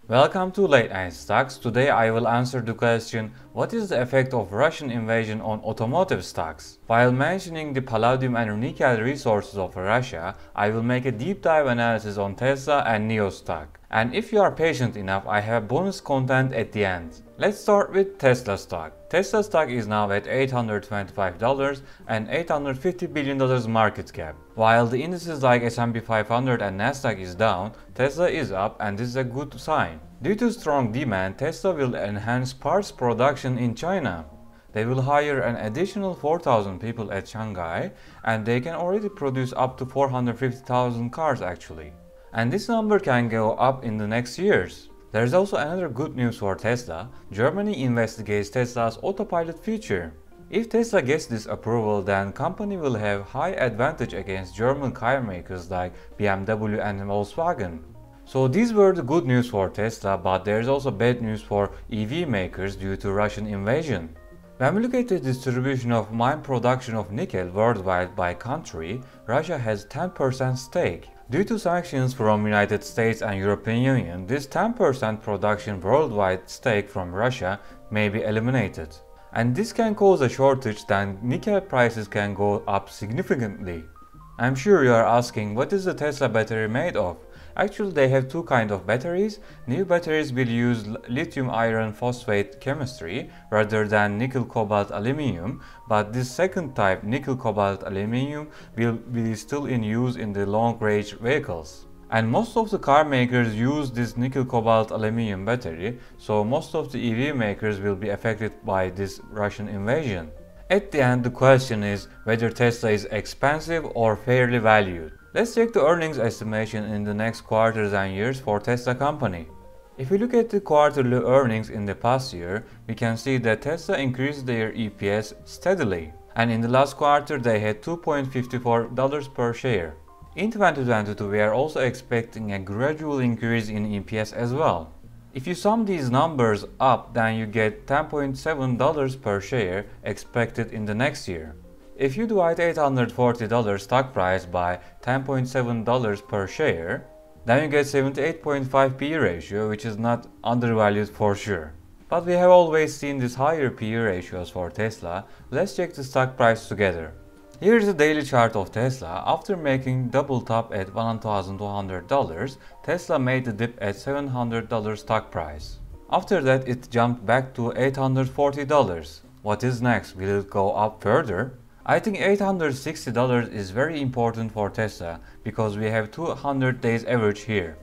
Welcome to Late Night Stocks. Today I will answer the question, what is the effect of Russian invasion on automotive stocks? While mentioning the palladium and nickel resources of Russia, I will make a deep dive analysis on Tesla and Nio Stock. And if you are patient enough, I have bonus content at the end. Let's start with Tesla stock. Tesla stock is now at $825 and $850 billion market cap. While the indices like S&P 500 and Nasdaq is down, Tesla is up, and this is a good sign. Due to strong demand, Tesla will enhance parts production in China. They will hire an additional 4,000 people at Shanghai, and they can already produce up to 450,000 cars actually. And this number can go up in the next years. There is also another good news for Tesla. Germany investigates Tesla's autopilot feature. If Tesla gets this approval, then company will have high advantage against German car makers like BMW and Volkswagen. So these were the good news for Tesla, but there is also bad news for EV makers due to Russian invasion. When we look at the distribution of mine production of nickel worldwide by country, Russia has 10% stake. Due to sanctions from United States and European Union, this 10% production worldwide stake from Russia may be eliminated. And this can cause a shortage, then nickel prices can go up significantly. I'm sure you are asking, what is the Tesla battery made of? Actually, they have two kinds of batteries. New batteries will use lithium iron phosphate chemistry rather than nickel cobalt aluminum, but this second type, nickel cobalt aluminum, will be still in use in the long range vehicles. And most of the car makers use this nickel cobalt aluminum battery, so most of the EV makers will be affected by this Russian invasion. At the end, the question is whether Tesla is expensive or fairly valued. Let's check the earnings estimation in the next quarters and years for Tesla company. If we look at the quarterly earnings in the past year, we can see that Tesla increased their EPS steadily, and in the last quarter they had $2.54 per share. In 2022, we are also expecting a gradual increase in EPS as well. If you sum these numbers up, then you get $10.7 per share expected in the next year. If you divide $840 stock price by $10.7 per share, then you get 78.5 PE ratio, which is not undervalued for sure. But we have always seen these higher PE ratios for Tesla. Let's check the stock price together. Here is the daily chart of Tesla. After making double top at $1,200, Tesla made the dip at $700 stock price. After that, it jumped back to $840. What is next? Will it go up further? I think $860 is very important for Tesla because we have 200 days average here.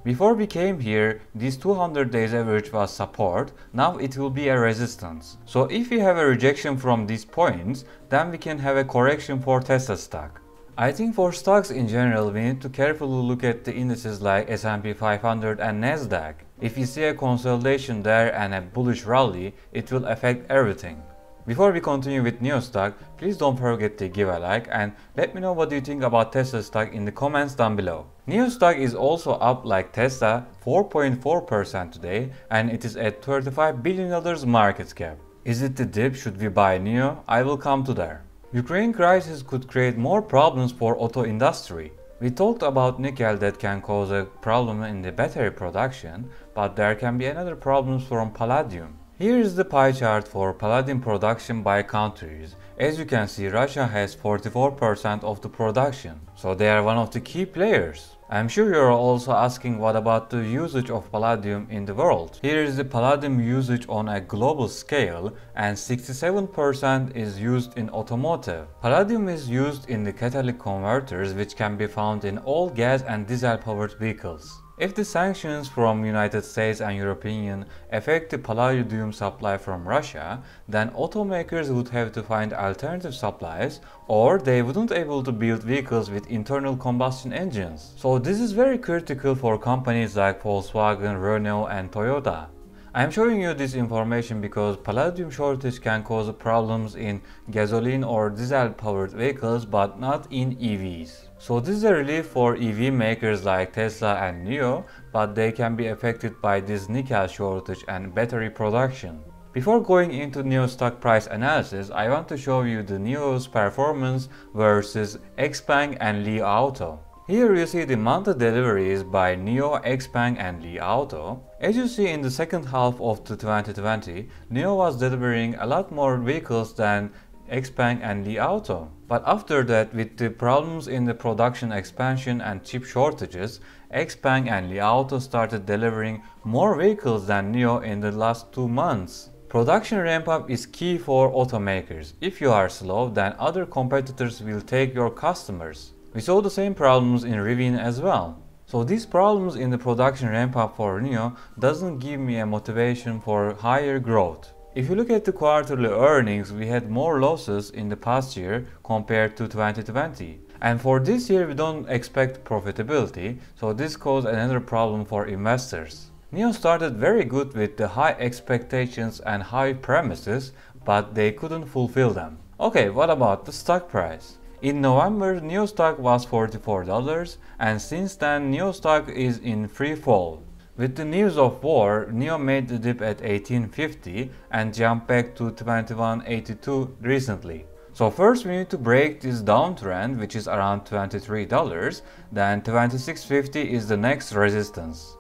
Before we came here, this 200 days average was support, now it will be a resistance. So if we have a rejection from these points, then we can have a correction for Tesla stock. I think for stocks in general, we need to carefully look at the indices like S&P 500 and Nasdaq. If we see a consolidation there and a bullish rally, it will affect everything. Before we continue with Nio Stock, please don't forget to give a like and let me know what you think about Tesla stock in the comments down below. Nio Stock is also up like Tesla 4.4% today, and it is at $35 billion market cap. Is it the dip? Should we buy Nio? I will come to there. Ukraine crisis could create more problems for auto industry. We talked about nickel that can cause a problem in the battery production, but there can be another problems from palladium. Here is the pie chart for palladium production by countries. As you can see, Russia has 44% of the production, so they are one of the key players. I'm sure you're also asking what about the usage of palladium in the world. Here is the palladium usage on a global scale, and 67% is used in automotive. Palladium is used in the catalytic converters, which can be found in all gas and diesel powered vehicles. If the sanctions from United States and European Union affect the palladium supply from Russia, then automakers would have to find alternative supplies, or they wouldn't able to build vehicles with internal combustion engines. So this is very critical for companies like Volkswagen, Renault and Toyota. I am showing you this information because palladium shortage can cause problems in gasoline or diesel powered vehicles, but not in EVs. So this is a relief for EV makers like Tesla and Nio, but they can be affected by this nickel shortage and battery production. Before going into Nio stock price analysis, I want to show you the Nio's performance versus XPeng and Li Auto. Here you see the monthly deliveries by Nio, XPeng and Li Auto. As you see in the second half of the 2020, Nio was delivering a lot more vehicles than XPeng and Li Auto. But after that, with the problems in the production expansion and chip shortages, XPeng and Li Auto started delivering more vehicles than Nio in the last 2 months. Production ramp-up is key for automakers. If you are slow, then other competitors will take your customers. We saw the same problems in Rivian as well. So these problems in the production ramp-up for Nio doesn't give me a motivation for higher growth. If you look at the quarterly earnings, we had more losses in the past year compared to 2020. And for this year we don't expect profitability, so this caused another problem for investors. Nio started very good with the high expectations and high premises, but they couldn't fulfill them. Okay, what about the stock price? In November, Nio Stock was $44, and since then Nio Stock is in free fall. With the news of war, Nio made the dip at 1850 and jumped back to 2182 recently. So first we need to break this downtrend, which is around $23, then 2650 is the next resistance.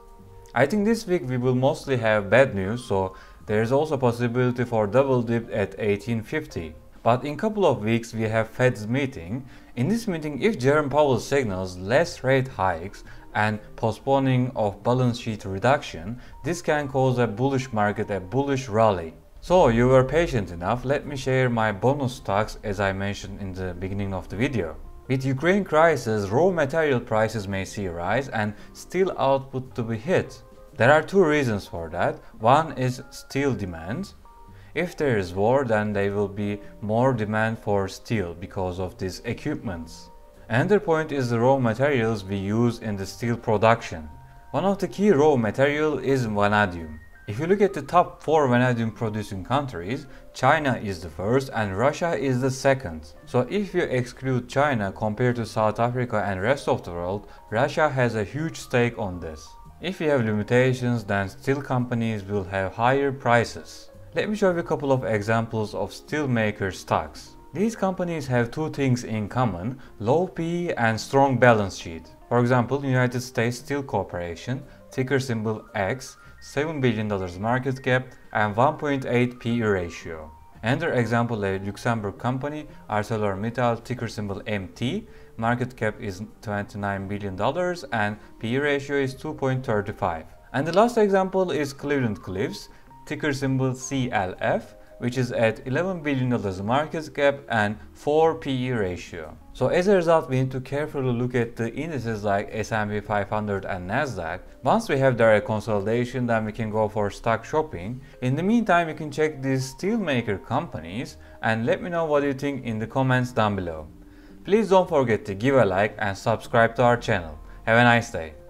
I think this week we will mostly have bad news, so there is also a possibility for double dip at 1850. But in a couple of weeks we have Fed's meeting. In this meeting, if Jerome Powell signals less rate hikes and postponing of balance sheet reduction, this can cause a bullish market, a bullish rally. So you were patient enough, let me share my bonus stocks as I mentioned in the beginning of the video. With Ukraine crisis, raw material prices may see a rise and steel output to be hit. There are two reasons for that. One is steel demand. If there is war, then there will be more demand for steel because of these equipments. Another point is the raw materials we use in the steel production. One of the key raw materials is vanadium. If you look at the top 4 vanadium producing countries, China is the first and Russia is the second. So if you exclude China compared to South Africa and rest of the world, Russia has a huge stake on this. If you have limitations, then steel companies will have higher prices. Let me show you a couple of examples of steelmaker stocks. These companies have two things in common: low PE and strong balance sheet. For example, United States Steel Corporation, ticker symbol X, $7 billion market cap and 1.8 PE ratio. Another example, a Luxembourg company, ArcelorMittal, ticker symbol MT, market cap is $29 billion and PE ratio is 2.35. And the last example is Cleveland-Cliffs, ticker symbol CLF, which is at $11 billion market cap and 4 PE ratio. So as a result, we need to carefully look at the indices like S&P 500 and Nasdaq. Once we have direct consolidation, then we can go for stock shopping. In the meantime, you can check these steelmaker companies and let me know what you think in the comments down below. Please don't forget to give a like and subscribe to our channel. Have a nice day.